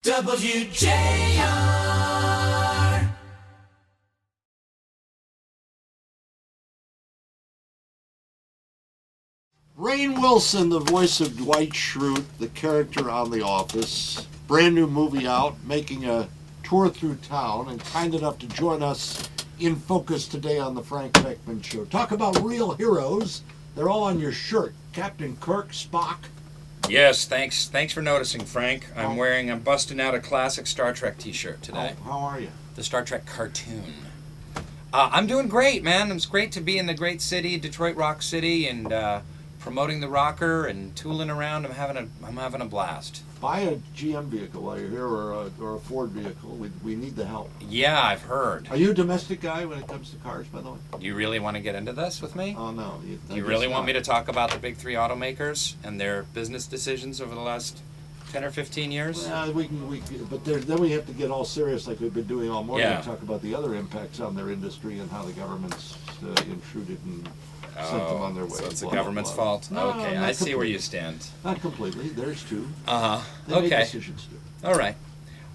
WJR. Rainn Wilson, the voice of Dwight Schrute, the character on The Office, brand new movie out, making a tour through town, and kind enough to join us in focus today on the Frank Beckmann Show. Talk about real heroes. They're all on your shirt. Captain Kirk, Spock. Yes, thanks for noticing, Frank. I'm busting out a classic Star Trek t-shirt today. How are you? The Star Trek cartoon. I'm doing great, man. It's great to be in the great city, Detroit Rock City, and promoting the rocker and tooling around. I'm having a blast. Buy a GM vehicle while you're here, or a Ford vehicle. We need the help. Yeah, I've heard. Are you a domestic guy when it comes to cars, by the way? You really want to get into this with me? Oh, no. You really want me to talk about the big three automakers and their business decisions over the last 10 or 15 years? Yeah, then we have to get all serious like we've been doing all morning and Yeah. talk about the other impacts on their industry and how the government's intruded and sent them on their way. So it's the blah, blah, government's blah. fault? No, Okay, not I see where completely. you stand. Not completely. There's two. Uh-huh. They made Okay. decisions too. All right.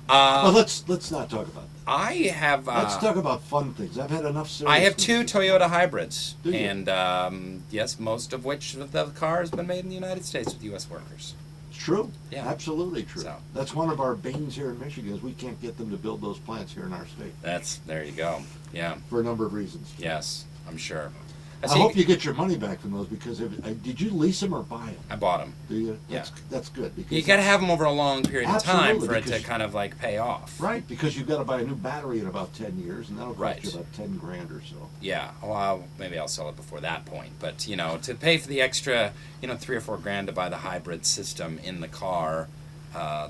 But let's not talk about that. I have... Let's talk about fun things. I've had enough serious. I have two Toyota hybrids. Do you? And, yes, most of which of the car has been made in the United States with U.S. workers. It's true. Yeah. Absolutely true. So. That's one of our banes here in Michigan is we can't get them to build those plants here in our state There you go. Yeah. for a number of reasons. Yes, I'm sure. I hope you get your money back from those because did you lease them or buy them? I bought them. Do you? Yeah. That's good. Because You got to have them over a long period of time Absolutely, for it to because- kind of like pay off. Right, because you've got to buy a new battery in about 10 years, and that'll cost Right. you about 10 grand or so. Yeah, well, maybe I'll sell it before that point. But, to pay for the extra, 3 or 4 grand to buy the hybrid system in the car,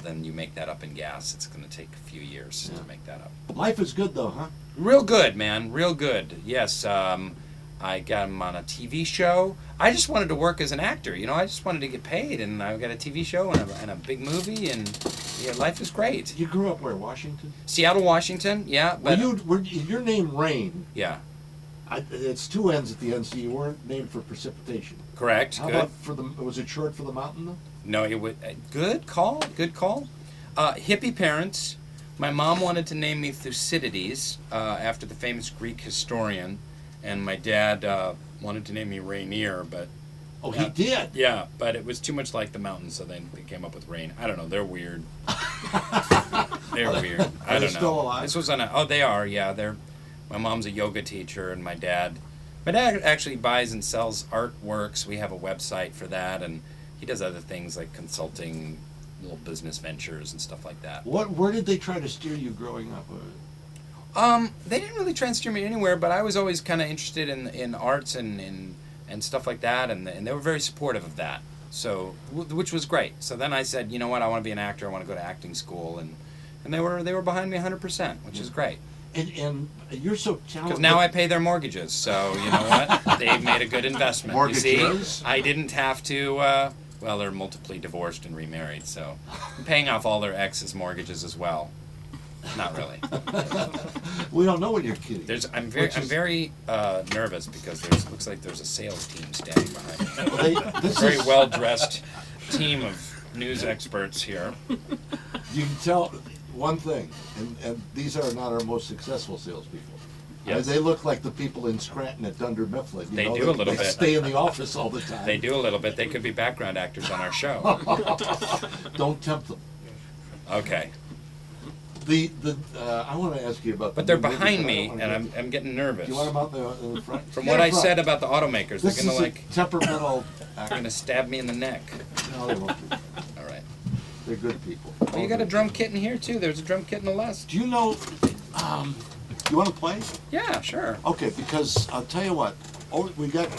then you make that up in gas. It's going to take a few years to make that up. Life is good, though, huh? Real good, man. Real good. Yes, I got him on a TV show. I just wanted to work as an actor, I just wanted to get paid, and I got a TV show and a big movie, and yeah, life is great. You grew up where, Washington? Seattle, Washington, yeah, but Your name Rainn. yeah, It's two N's at the end, so you weren't named for precipitation. correct. How Good. about was it short for the mountain, though? No, it would. Good call. Good call. Hippie parents. My mom wanted to name me Thucydides after the famous Greek historian, and my dad wanted to name me Rainier, but Oh, he did? yeah, but it was too much like the mountains, so then they came up with Rain. I don't know. They're weird. They're weird. I Are they don't know. still alive? This was on a. Oh, they are. Yeah, they're. My mom's a yoga teacher, and my dad actually buys and sells artworks. We have a website for that, and he does other things like consulting, little business ventures and stuff like that. Where did they try to steer you growing up? They didn't really try and steer me anywhere, but I was always kind of interested in arts and stuff like that, and they were very supportive of that. So, which was great. So then I said, you know what, I want to be an actor. I want to go to acting school, and they were behind me 100%, which is great. And you're so talented. Because now I pay their mortgages, so you know what? They've made a good investment. You Mortgages? see, I didn't have to. Well, they're multiply divorced and remarried, so I'm paying off all their exes' mortgages as well. Not really. We don't know when you're kidding. I'm very nervous because looks like there's a sales team standing behind me. Very well dressed team of news experts here. You can tell one thing, and these are not our most successful salespeople. Yes. They look like the people in Scranton at Dunder Mifflin. They do a little they bit. stay in the office all the time. They do a little bit. They could be background actors on our show. Don't tempt them. Okay. I want to ask you about. But the they're new movie, behind but I me, don't and wanna I'm getting nervous. Do you want them out in the front? From Get what in I front. said about the automakers, This they're gonna is like a temperamental. they're gonna stab me in the neck. No, they won't. All right. They're good people. Well, you got a drum kit in here too. There's a drum kit in the last. Do you know? You want to play? Yeah, sure. Okay, because I'll tell you what. Oh, we got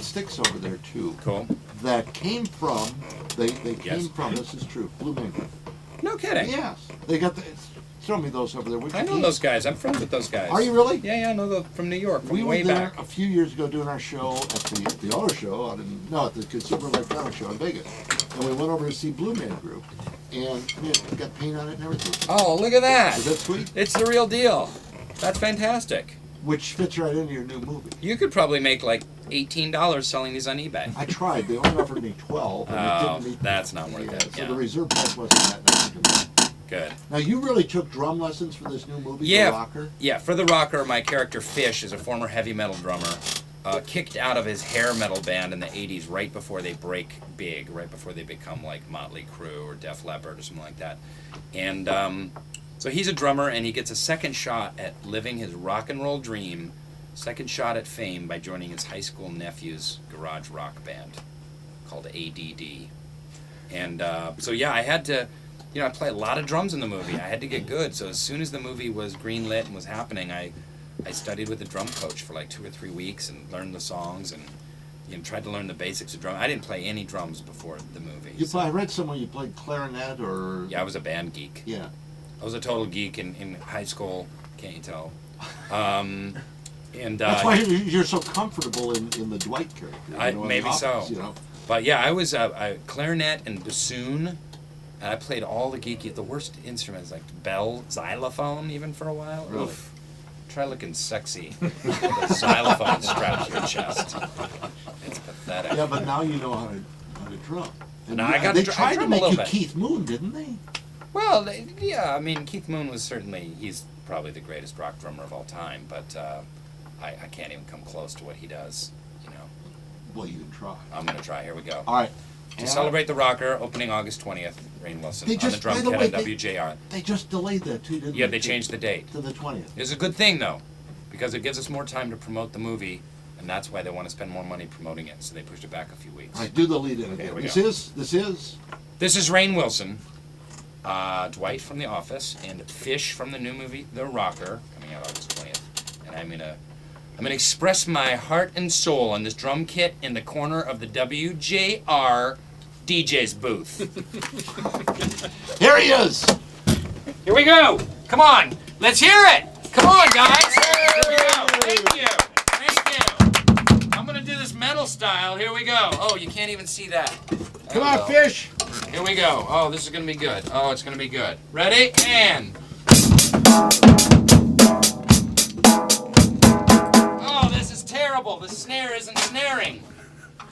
sticks over there too. Cool. That came from. They came Yes. from. This is true. Blue Man Group. No kidding. Yes, they got the. Throw me those over there. Would I you know please? those guys. I'm friends with those guys. Are you really? Yeah, I know them from New York, from We were way there back. a few years ago doing our show at the auto show at the Consumer Electronics Show in Vegas, and we went over to see Blue Man Group, and it got paint on it and everything. Oh, look at that! Is that sweet? It's the real deal. That's fantastic. Which fits right into your new movie. You could probably make like $18 selling these on eBay. I tried. They only offered me 12, and it Oh, didn't meet. that's not worth Yeah, it. so Yeah. the reserve price wasn't that nice. Good. Now, you really took drum lessons for this new movie, Yeah. The Rocker? Yeah, for The Rocker, my character Fish is a former heavy metal drummer, kicked out of his hair metal band in the 80s right before they break big, right before they become like Motley Crue or Def Leppard or something like that. And so he's a drummer, and he gets a second shot at living his rock and roll dream, second shot at fame by joining his high school nephew's garage rock band called ADD. And so yeah, I had to, I play a lot of drums in the movie. I had to get good. So as soon as the movie was greenlit and was happening, I studied with a drum coach for like 2 or 3 weeks and learned the songs and tried to learn the basics of drum. I didn't play any drums before the movie. I read somewhere you played clarinet or... Yeah, I was a band geek. Yeah. I was a total geek in high school. Can't you tell? That's why you're so comfortable in the Dwight character. Maybe so. But yeah, I was a clarinet and bassoon. And I played all the worst instruments, like bell, xylophone, even for a while. Really? Oof. Try looking sexy with a xylophone strapped to your chest. It's pathetic. Yeah, but now you know how to drum. And Now they tried to make you Keith Moon, didn't they? Well, yeah, I mean, Keith Moon was he's probably the greatest rock drummer of all time, but I can't even come close to what he does, Well, you can try. I'm going to try. Here we go. All right. To celebrate The Rocker, opening August 20th, Rainn Wilson on the drum by the kit way, on WJR. They just delayed that too, didn't they? Yeah, they changed the date. To the 20th. It's a good thing, though, because it gives us more time to promote the movie, and that's why they want to spend more money promoting it, so they pushed it back a few weeks. All right, do the lead in Okay, again. here we This go. is... Rainn Wilson, Dwight from The Office, and Fish from the new movie The Rocker, coming out August 20th. And I'm gonna express my heart and soul on this drum kit in the corner of the WJR DJ's booth. Here he is! Here we go! Come on! Let's hear it! Come on, guys! Here we go! Thank you! Thank you! I'm gonna do this metal style. Here we go. Oh, you can't even see that. Come on, Fish! Here we go. Oh, this is gonna be good. Oh, it's gonna be good. Ready? And... Oh, this is terrible. The snare isn't snaring.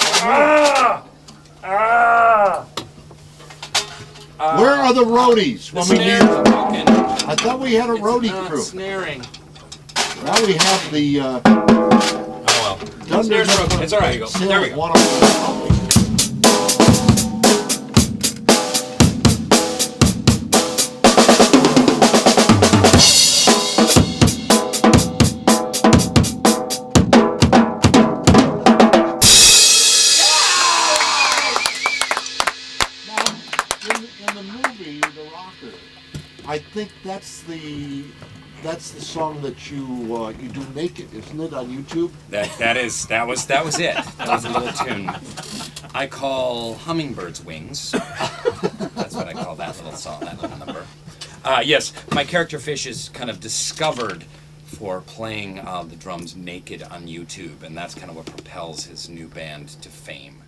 Ah! Ah! Where are the roadies The when we need snare's them? broken. I thought we had a roadie It's not crew. snaring. Now we have the Oh well. The snare's broken. It's all right. There we go. In the movie, The Rocker, I think that's the song that you do naked, isn't it, on YouTube? That was it. That was a little tune. I call hummingbirds wings. That's what I call that little song, that little number. Yes, my character Fish is kind of discovered for playing the drums naked on YouTube, and that's kind of what propels his new band to fame.